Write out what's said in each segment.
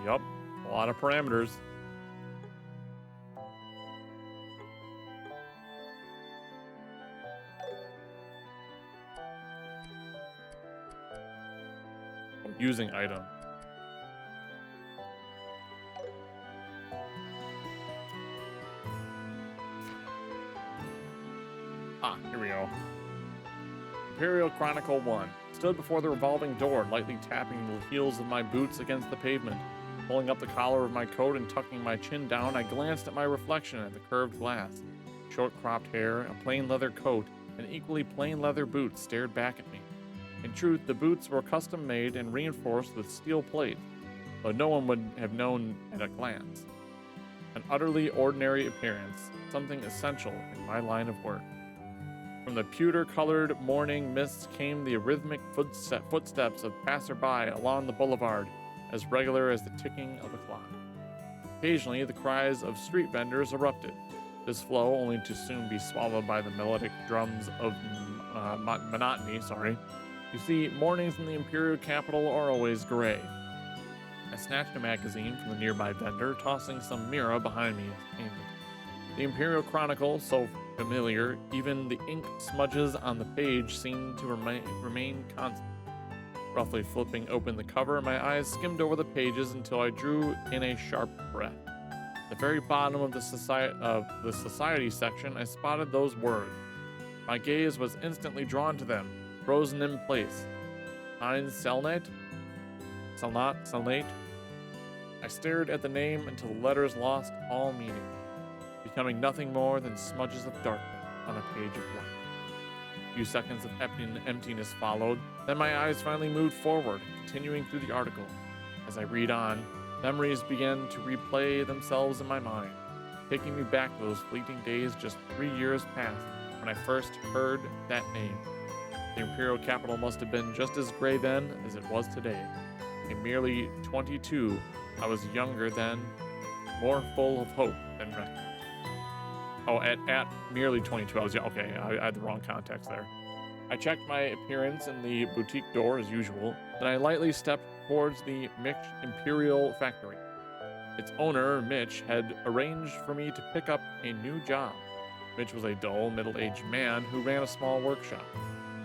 Yep, a lot of parameters. Using item. Ah, here we go. Imperial Chronicle 1. Stood before the revolving door, lightly tapping the heels of my boots against the pavement. Pulling up the collar of my coat and tucking my chin down, I glanced at my reflection at the curved glass. Short cropped hair, a plain leather coat, and equally plain leather boots stared back at me. In truth, the boots were custom made and reinforced with steel plates, but no one would have known at a glance. An utterly ordinary appearance, something essential in my line of work. From the pewter-colored morning mists came the rhythmic footsteps of passerby along the boulevard, as regular as the ticking of a clock. Occasionally, the cries of street vendors erupted, this flow only to soon be swallowed by the melodic drums of monotony. You see, mornings in the Imperial capital are always gray. I snatched a magazine from the nearby vendor, tossing some mirror behind me as payment. The Imperial Chronicle, so familiar, even the ink smudges on the page seemed to remain constant. Roughly flipping open the cover, my eyes skimmed over the pages until I drew in a sharp breath. At the very bottom of the society section, I spotted those words. My gaze was instantly drawn to them, frozen in place. Heinz Selnate? Selnate? I stared at the name until the letters lost all meaning, becoming nothing more than smudges of darkness on a page of white. A few seconds of emptiness followed, then my eyes finally moved forward, continuing through the article. As I read on, memories began to replay themselves in my mind, taking me back to those fleeting days just 3 years past when I first heard that name. The Imperial capital must have been just as gray then as it was today. At merely 22, I was younger then, more full of hope than reckless. Oh, at merely 22, I had the wrong context there. I checked my appearance in the boutique door as usual, then I lightly stepped towards the Mitch Imperial factory. Its owner, Mitch, had arranged for me to pick up a new job. Mitch was a dull, middle-aged man who ran a small workshop.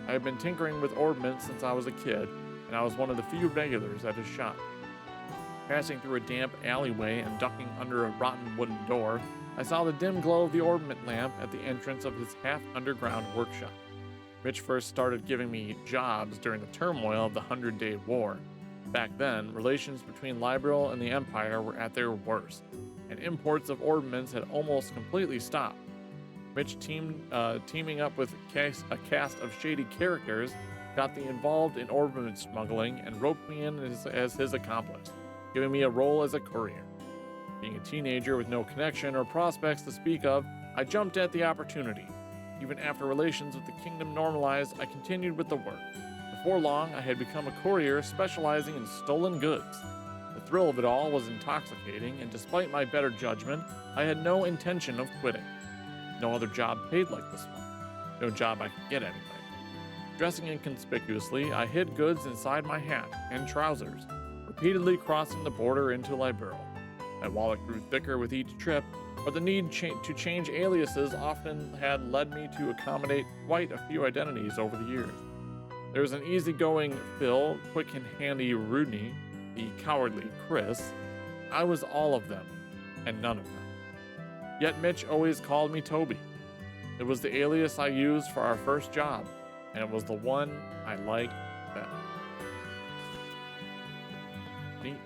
I had been tinkering with ordnance since I was a kid, and I was one of the few regulars at his shop. Passing through a damp alleyway and ducking under a rotten wooden door, I saw the dim glow of the ordnance lamp at the entrance of his half-underground workshop. Mitch first started giving me jobs during the turmoil of the 100-Day War. Back then, relations between Liberal and the Empire were at their worst, and imports of ordnance had almost completely stopped. Mitch teaming up with a cast of shady characters got me involved in ordnance smuggling and roped me in as his accomplice, giving me a role as a courier. Being a teenager with no connection or prospects to speak of, I jumped at the opportunity. Even after relations with the kingdom normalized, I continued with the work. Before long, I had become a courier specializing in stolen goods. The thrill of it all was intoxicating, and despite my better judgment, I had no intention of quitting. No other job paid like this one. No job I could get anyway. Dressing inconspicuously, I hid goods inside my hat and trousers, repeatedly crossing the border into Liberal. My wallet grew thicker with each trip, but the need to change aliases often had led me to accommodate quite a few identities over the years. There was an easygoing Phil, quick and handy Rodney, the cowardly Chris. I was all of them, and none of them. Yet Mitch always called me Toby. It was the alias I used for our first job, and it was the one I liked best. Neat.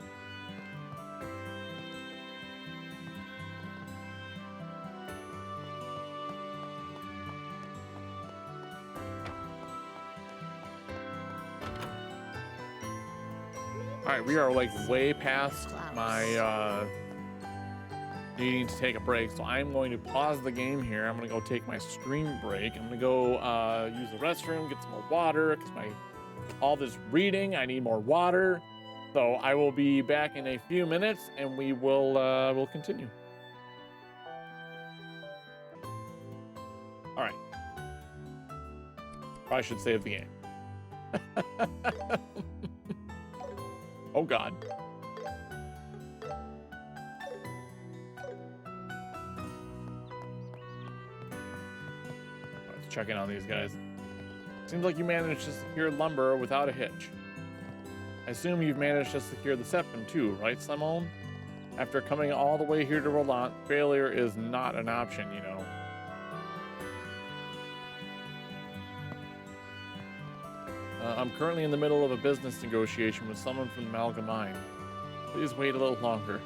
Alright, we are like way past my needing to take a break, so I'm going to pause the game here. I'm going to go take my stream break. I'm going to go use the restroom, get some more water, because all this reading, I need more water. So I will be back in a few minutes, and we'll continue. Alright. Probably should save the game. Oh god. check in on these guys. Seems like you managed to secure lumber without a hitch. I assume you've managed to secure the septum too, right, Simone? After coming all the way here to Roland, failure is not an option, you know. I'm currently in the middle of a business negotiation with someone from the Malga mine. Please wait a little longer.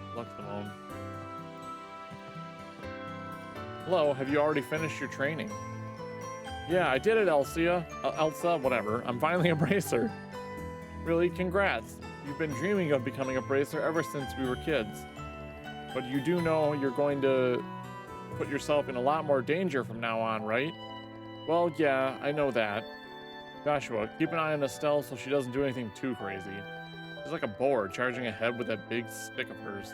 Good luck, Simone. Hello, have you already finished your training? Yeah, I did it, Elsa, whatever. I'm finally a bracer. Really, congrats. You've been dreaming of becoming a bracer ever since we were kids. But you do know you're going to put yourself in a lot more danger from now on, right? Well, yeah, I know that. Joshua, keep an eye on Estelle so she doesn't do anything too crazy. She's like a boar charging ahead with that big stick of hers.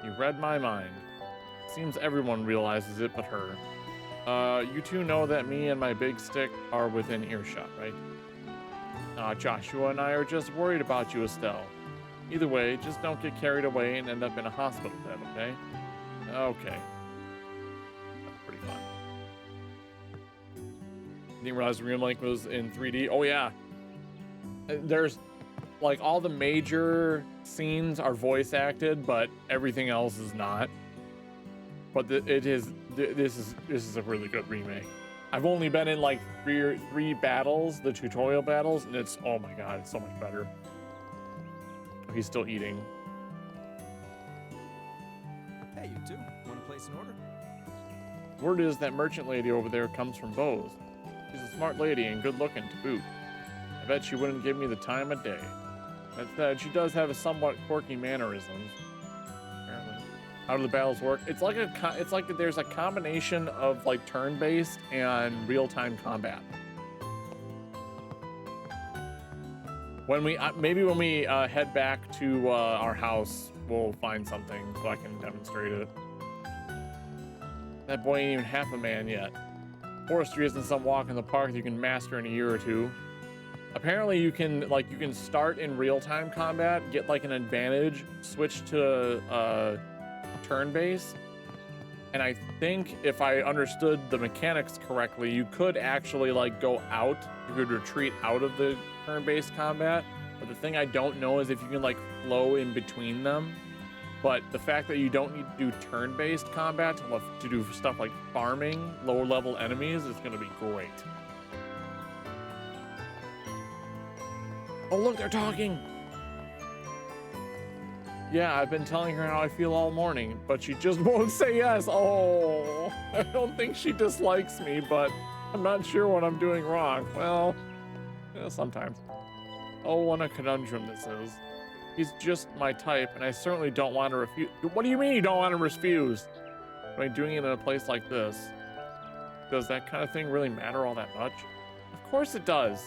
You read my mind. Seems everyone realizes it but her. You two know that me and my big stick are within earshot, right? Joshua and I are just worried about you, Estelle. Either way, just don't get carried away and end up in a hospital bed, okay? Okay. That's pretty fun. Didn't realize Real Link was in 3D. Oh, yeah. There's, like, all the major scenes are voice acted, but everything else is not. But this is a really good remake. I've only been in like three battles, the tutorial battles, and it's, oh my god, it's so much better. Oh, he's still eating. Hey, you two, want to place an order? Word is that merchant lady over there comes from Bose. She's a smart lady and good looking to boot. I bet she wouldn't give me the time of day. That said, she does have a somewhat quirky mannerisms. How do the battles work? It's like there's a combination of like turn-based and real-time combat. When we maybe when we head back to our house, we'll find something so I can demonstrate it. That boy ain't even half a man yet. Forestry isn't some walk in the park that you can master in a year or two. Apparently you can start in real-time combat, get like an advantage, switch to turn-based, and I think if I understood the mechanics correctly, you could actually like go out, you could retreat out of the turn-based combat, but the thing I don't know is if you can like flow in between them. But the fact that you don't need to do turn-based combat to do stuff like farming lower level enemies is going to be great. Oh look, they're talking! Yeah, I've been telling her how I feel all morning, but she just won't say yes. Oh, I don't think she dislikes me, but I'm not sure what I'm doing wrong. Well, yeah, sometimes. Oh, what a conundrum this is. He's just my type, and I certainly don't want to refuse. What do you mean you don't want to refuse? Am I doing it in a place like this? Does that kind of thing really matter all that much? Of course it does.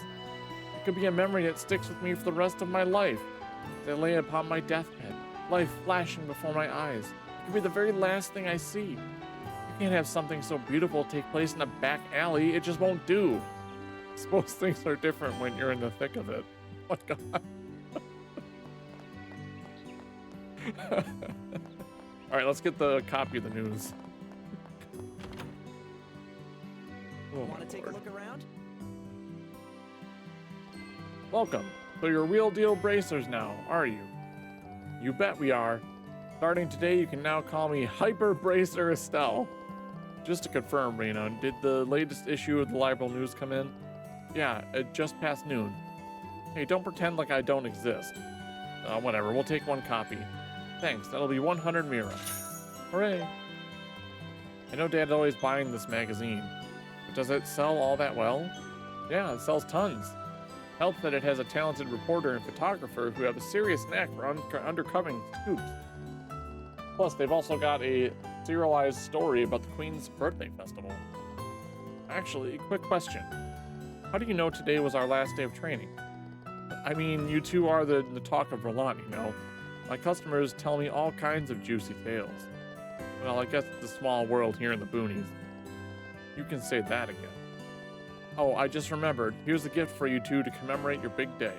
It could be a memory that sticks with me for the rest of my life. As I lay upon my deathbed, life flashing before my eyes. It could be the very last thing I see. You can't have something so beautiful take place in a back alley. It just won't do. I suppose things are different when you're in the thick of it. Oh my god. All right, let's get the copy of the news. Oh, Want to take a look around? Welcome. So you're real deal bracers now, are you? You bet we are. Starting today, you can now call me Hyper Bracer Estelle. Just to confirm, Rena, did the latest issue of the Libral News come in? Yeah, just past noon. Hey, don't pretend like I don't exist. Whatever, we'll take one copy. Thanks, that'll be 100 Mira. Hooray! I know Dad's always buying this magazine, but does it sell all that well? Yeah, it sells tons. Helps that it has a talented reporter and photographer who have a serious knack for undercovering scoops. Plus, they've also got a serialized story about the Queen's birthday festival. Actually, quick question. How do you know today was our last day of training? I mean, you two are the talk of Roland, you know. My customers tell me all kinds of juicy tales. Well, I guess it's a small world here in the boonies. You can say that again. Oh, I just remembered. Here's a gift for you two to commemorate your big day.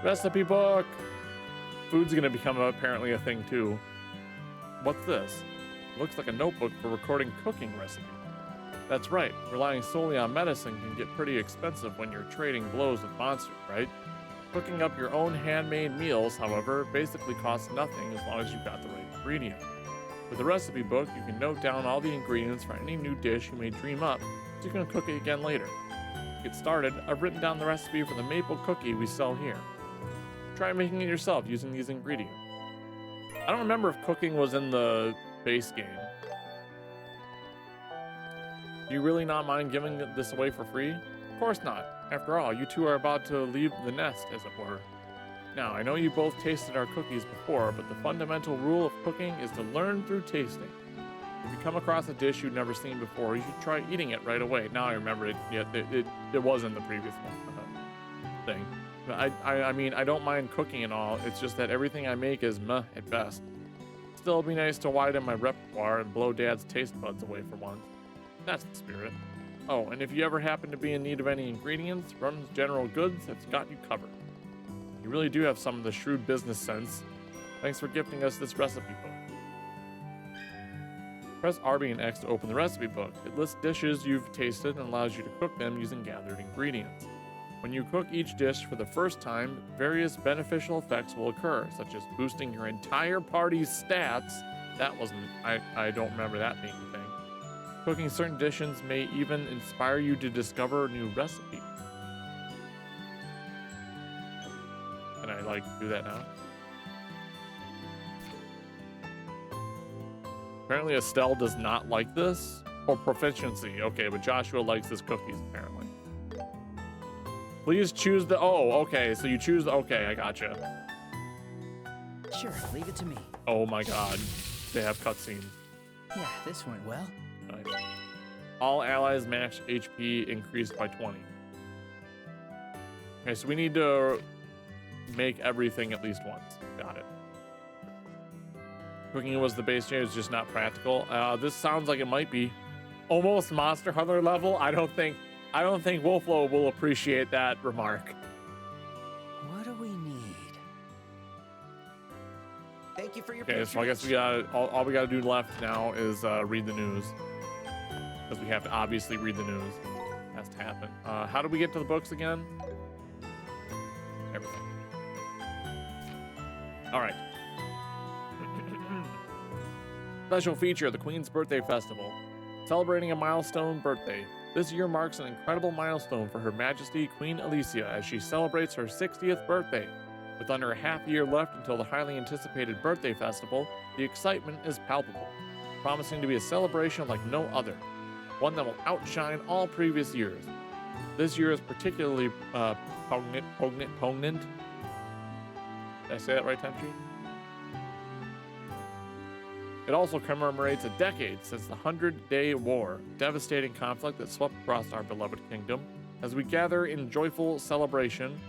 Recipe book! Food's gonna become apparently a thing too. What's this? Looks like a notebook for recording cooking recipes. That's right, relying solely on medicine can get pretty expensive when you're trading blows with monsters, right? Cooking up your own handmade meals, however, basically costs nothing as long as you've got the right ingredients. With the recipe book, you can note down all the ingredients for any new dish you may dream up, so you can cook it again later. To get started, I've written down the recipe for the maple cookie we sell here. Try making it yourself using these ingredients. I don't remember if cooking was in the base game. Do you really not mind giving this away for free? Of course not. After all, you two are about to leave the nest, as it were. Now, I know you both tasted our cookies before, but the fundamental rule of cooking is to learn through tasting. If you come across a dish you've never seen before, you should try eating it right away. Now I remember it. Yeah, it was in the previous one thing. I mean, I don't mind cooking and all. It's just that everything I make is meh at best. Still, it'd be nice to widen my repertoire and blow Dad's taste buds away for once. That's the spirit. Oh, and if you ever happen to be in need of any ingredients, Rum's General Goods has got you covered. You really do have some of the shrewd business sense. Thanks for gifting us this recipe book. Press RB and X to open the recipe book. It lists dishes you've tasted and allows you to cook them using gathered ingredients. When you cook each dish for the first time, various beneficial effects will occur, such as boosting your entire party's stats. That wasn't, I don't remember that being a thing. Cooking certain dishes may even inspire you to discover new recipes. Can I, do that now? Apparently Estelle does not like this. Oh, proficiency. Okay, but Joshua likes his cookies, apparently. Please choose the... Oh, okay, so you choose the... Okay, I gotcha. Sure, leave it to me. Oh my god. They have cutscenes. Yeah, this went well. Nice. All allies max HP increased by 20. Okay, so we need to make everything at least once. Got it. Cooking was the base game, it's just not practical. This sounds like it might be almost Monster Hunter level. I don't think Wolflo will appreciate that remark. What do we need? Thank you for your Okay, patronage. so I guess we got all we gotta do left now is read the news. Because we have to obviously read the news. It has to happen. How do we get to the books again? There we go. Alright. Special feature, the Queen's Birthday Festival. Celebrating a milestone birthday. This year marks an incredible milestone for Her Majesty Queen Alicia as she celebrates her 60th birthday. With under a half year left until the highly anticipated birthday festival, the excitement is palpable, promising to be a celebration like no other, one that will outshine all previous years. This year is particularly poignant. Did I say that right, Tenchi? It also commemorates a decade since the 100-Day War, devastating conflict that swept across our beloved kingdom. As we gather in joyful celebration,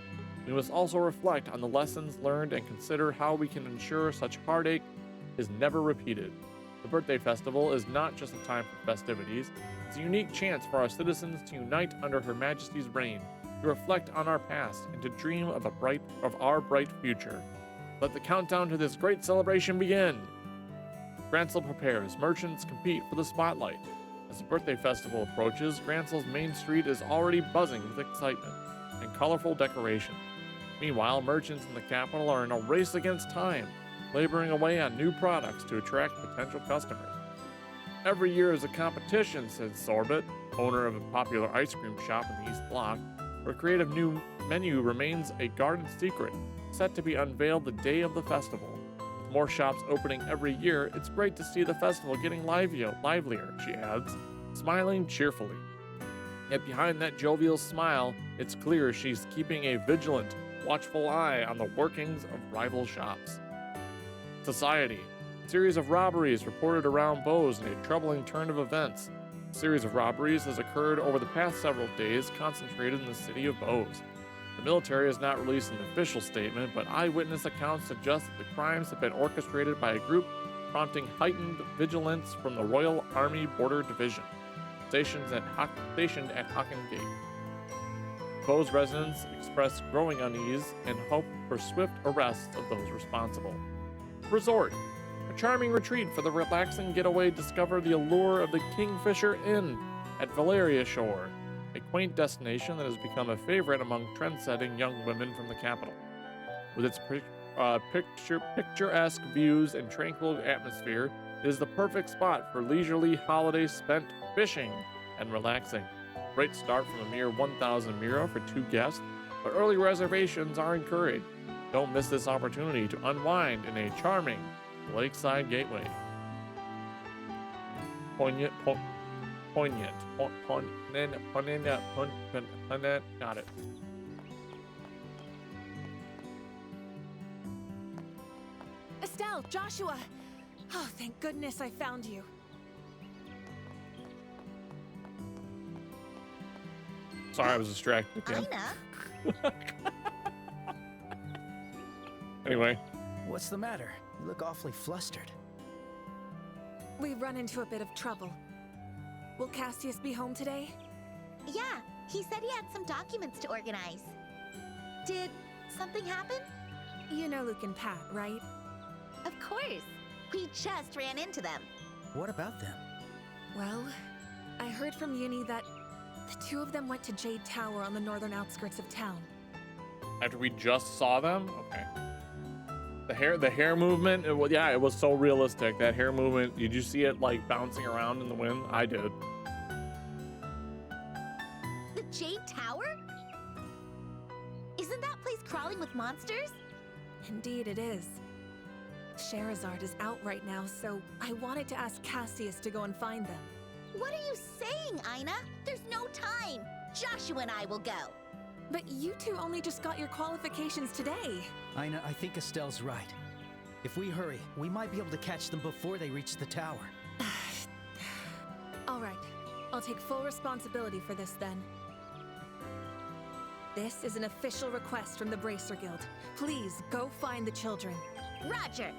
we must also reflect on the lessons learned and consider how we can ensure such heartache is never repeated. The birthday festival is not just a time for festivities, it's a unique chance for our citizens to unite under Her Majesty's reign, to reflect on our past, and to dream of our bright future. Let the countdown to this great celebration begin! Gransel prepares. Merchants compete for the spotlight. As the birthday festival approaches, Gransel's main street is already buzzing with excitement and colorful decorations. Meanwhile, merchants in the capital are in a race against time, laboring away on new products to attract potential customers. Every year is a competition, said Sorbet, owner of a popular ice cream shop in the East Block, where a creative new menu remains a guarded secret, set to be unveiled the day of the festival. With more shops opening every year, it's great to see the festival getting livelier, she adds, smiling cheerfully. Yet behind that jovial smile, it's clear she's keeping a vigilant, watchful eye on the workings of rival shops. Society. A series of robberies reported around Bose in a troubling turn of events. A series of robberies has occurred over the past several days, concentrated in the city of Bose. The military has not released an official statement, but eyewitness accounts suggest that the crimes have been orchestrated by a group prompting heightened vigilance from the Royal Army Border Division, stationed at Hocken Gate. Bose residents express growing unease and hope for swift arrests of those responsible. Resort. A charming retreat for the relaxing getaway discover the allure of the Kingfisher Inn. at Valeria Shore, a quaint destination that has become a favorite among trend-setting young women from the capital. With its picturesque views and tranquil atmosphere, it is the perfect spot for leisurely holidays spent fishing and relaxing. Rates start from a mere 1,000 mira for 2 guests, but early reservations are encouraged. Don't miss this opportunity to unwind in a charming lakeside gateway. Poignant. Got it. Estelle, Joshua! Oh, thank goodness I found you. Sorry, I was distracted again. Ina? Anyway, What's the matter? You look awfully flustered. We've run into a bit of trouble. Will Cassius be home today? Yeah, he said he had some documents to organize. Did something happen? You know Luke and Pat, right? Of course. We just ran into them. What about them? Well, I heard from Uni that the 2 of them went to Jade Tower on the northern outskirts of town. after we just saw them, okay. The hair movement, it was so realistic. That hair movement, did you see it like bouncing around in the wind? I did. The Jade Tower? Isn't that place crawling with monsters? Indeed it is. Sherazard is out right now, so I wanted to ask Cassius to go and find them. What are you saying, Ina? There's no time. Joshua and I will go. But you 2 only just got your qualifications today. Ina, I think Estelle's right. If we hurry, we might be able to catch them before they reach the tower. All right, I'll take full responsibility for this then. This is an official request from the Bracer Guild. Please go find the children. Roger.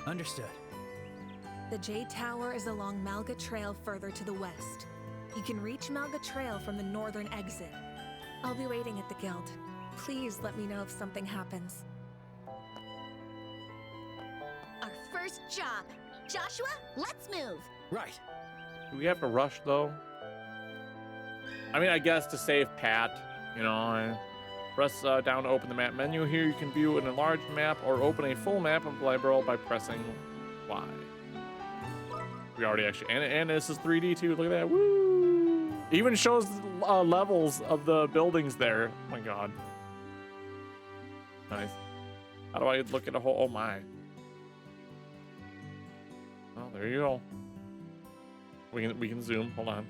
Understood. The Jade Tower is along Malga Trail further to the west. You can reach Malga Trail from the northern exit. I'll be waiting at the guild. Please let me know if something happens. Our first job. Joshua, let's move. Right. Do we have to rush though? I mean, I guess to save Pat, you know, I press down to open the map menu. Here you can view an enlarged map or open a full map of Liberal by pressing Y. We already actually, and this is 3D too. Look at that, woo! Even shows levels of the buildings there. Oh my god. Nice. How do I look at a whole, oh my. Oh, there you go. We can zoom, hold on.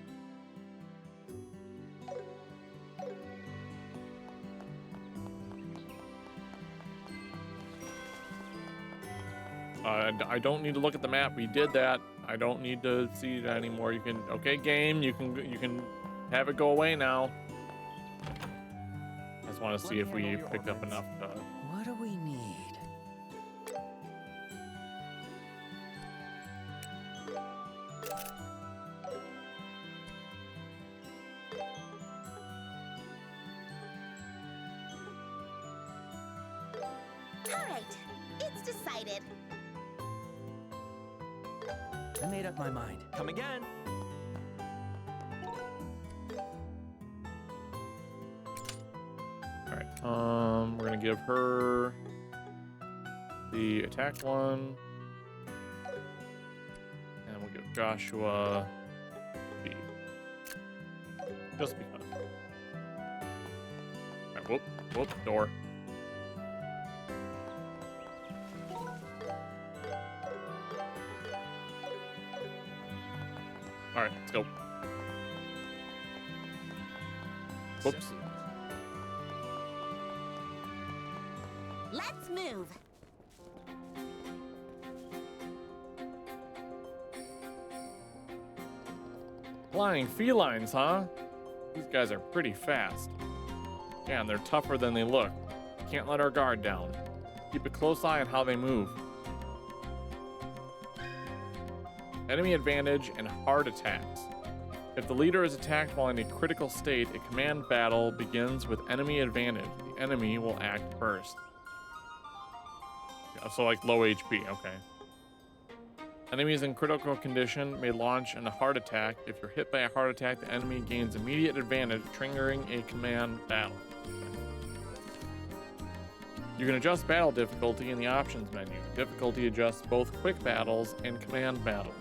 I don't need to look at the map. We did that. I don't need to see it anymore. You can, okay, game. You can have it go away now. I just want to see if we picked up enough. What do we need? All right, it's decided. I made up my mind. Come again. All right. We're gonna give her the attack one, and we'll give Joshua the just because. All right. Whoop. Door. All right, let's go. Whoops. Let's move. Flying felines, huh? These guys are pretty fast. Yeah, and they're tougher than they look. Can't let our guard down. Keep a close eye on how they move. Enemy advantage and hard attacks. If the leader is attacked while in a critical state, a command battle begins with enemy advantage. The enemy will act first. Yeah, so like low HP, okay. Enemies in critical condition may launch a heart attack. If you're hit by a heart attack, the enemy gains immediate advantage, triggering a command battle. You can adjust battle difficulty in the options menu. Difficulty adjusts both quick battles and command battle.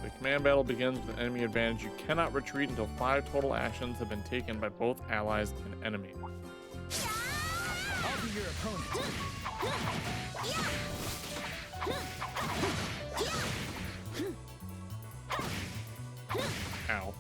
The command battle begins with an enemy advantage. You cannot retreat until 5 total actions have been taken by both allies and enemy. I'll be your opponent. Ow.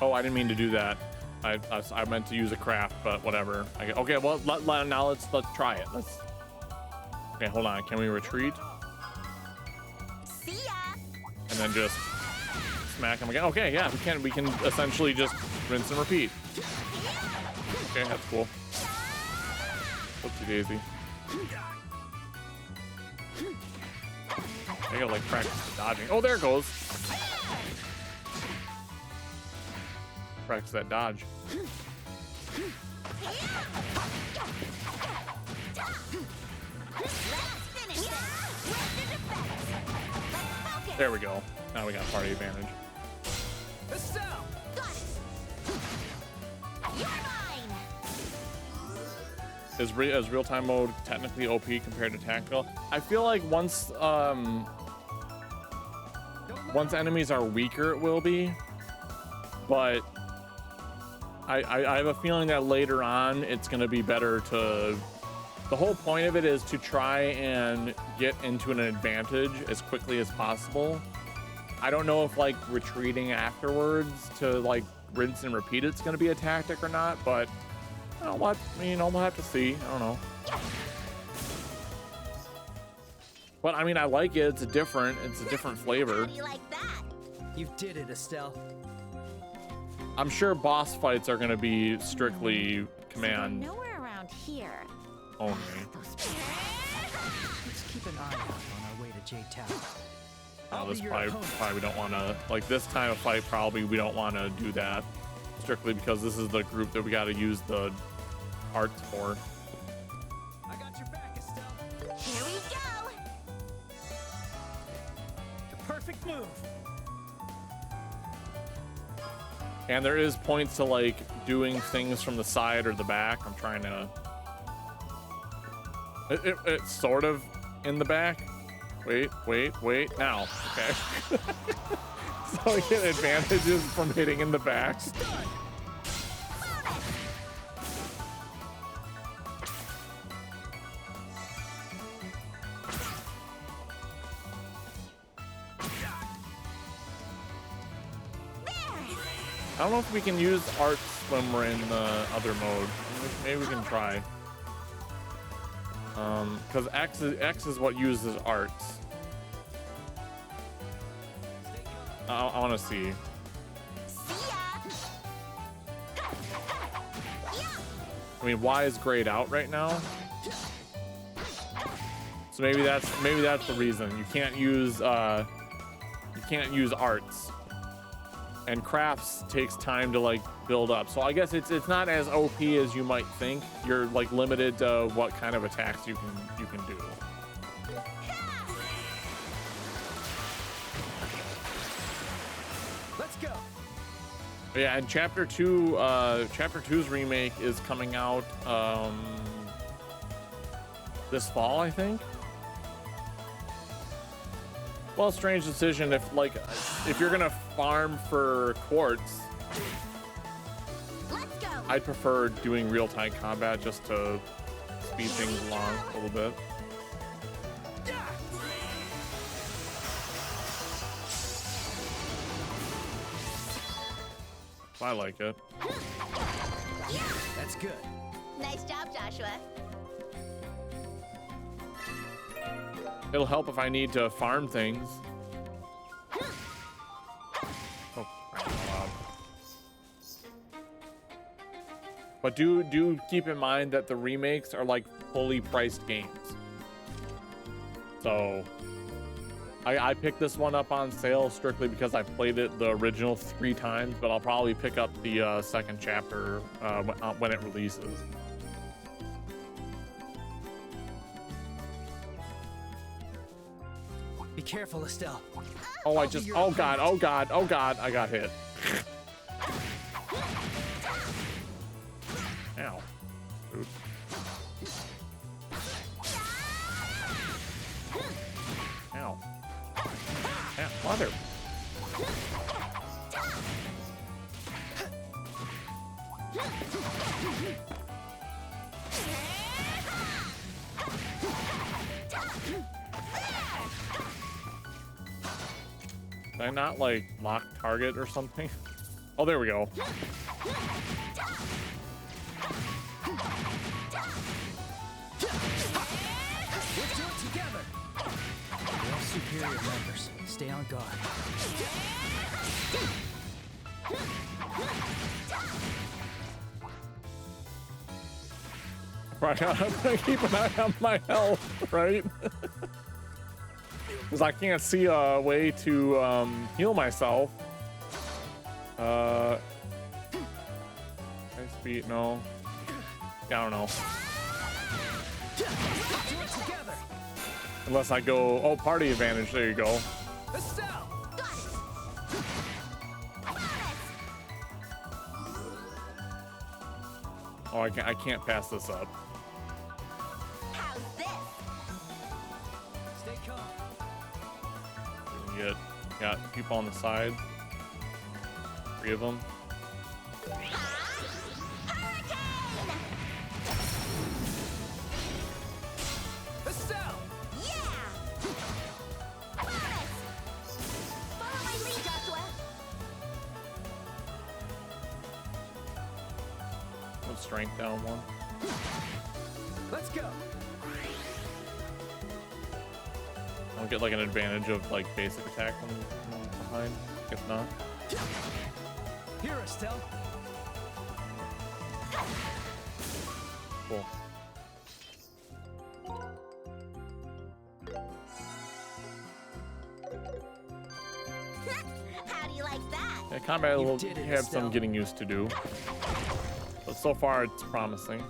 Oh, I didn't mean to do that. I meant to use a craft, but whatever. Okay, well, now let's try it. Okay, hold on. Can we retreat? See ya. And then just smack him again. Okay, yeah, we can essentially just rinse and repeat. Okay, that's cool. Oopsie daisy. I gotta like practice the dodging. Oh, there it goes. Practice that dodge. There we go. Now we got party advantage. Estelle! Got it. You're mine. Is real-time mode technically OP compared to tactical? I feel like once enemies are weaker, it will be. But I have a feeling that later on it's going to be better to... The whole point of it is to try and get into an advantage as quickly as possible. I don't know if like retreating afterwards to like rinse and repeat it's going to be a tactic or not, but you know what? You know, we'll have to see. I don't know. But I mean, I like it. It's a different flavor. How do you like that? You did it, Estelle. I'm sure boss fights are going to be strictly command Nowhere around here. only. Let's keep an eye out on our way to Jade Tower. I'll This be your probably opponent. we don't want to, like this time of fight, probably we don't want to do that. Strictly because this is the group that we got to use the arts for. I got your back, Estelle. Here we go. The perfect move. And there is points to like doing things from the side or the back. I'm trying to... It's sort of in the back. Wait. Now. Okay. So we get advantages from hitting in the back. I don't know if we can use arts when we're in the other mode. Maybe we can try. Because X is what uses arts. I want to see. See ya. I mean, Y is grayed out right now. So maybe that's the reason. You can't use arts. And crafts takes time to like build up. So I guess it's not as OP as you might think. You're like limited to what kind of attacks you can do. Let's go. But yeah, and Chapter 2's remake is coming out this fall, I think. Well, strange decision if you're gonna farm for quartz, Let's go. I'd prefer doing real-time combat just to speed things along a little bit. I like it. That's good. Nice job, Joshua. It'll help if I need to farm things. Oh, wow. But do keep in mind that the remakes are like fully priced games. So I picked this one up on sale strictly because I played it the original 3 times, but I'll probably pick up the second chapter when it releases. Be careful, Estelle. Oh, I just, oh god, oh god, oh god, I got hit. Ow. Oops. Ow. Ow, mother. Did I not like lock target or something? Oh, there we go. Let's do it together. We're all superior members. Stay on guard. Right, I'm gonna keep an eye on my health, right? Because I can't see a way to heal myself. High speed, no. Yeah, I don't know. Do it together. Unless I go, oh, party advantage, there you go. Estelle. Oh, I can't pass this up. How's this? Stay calm. We got people on the side. 3 of them. Estelle. Yeah! Promise! Follow my lead, Joshua! Put strength down 1. Let's go. I'll get like an advantage of like basic attack from behind. If not. Here, Estelle. Cool. How do you like that? Yeah, combat You will did it, have some Estelle. getting used to do. But so far it's promising.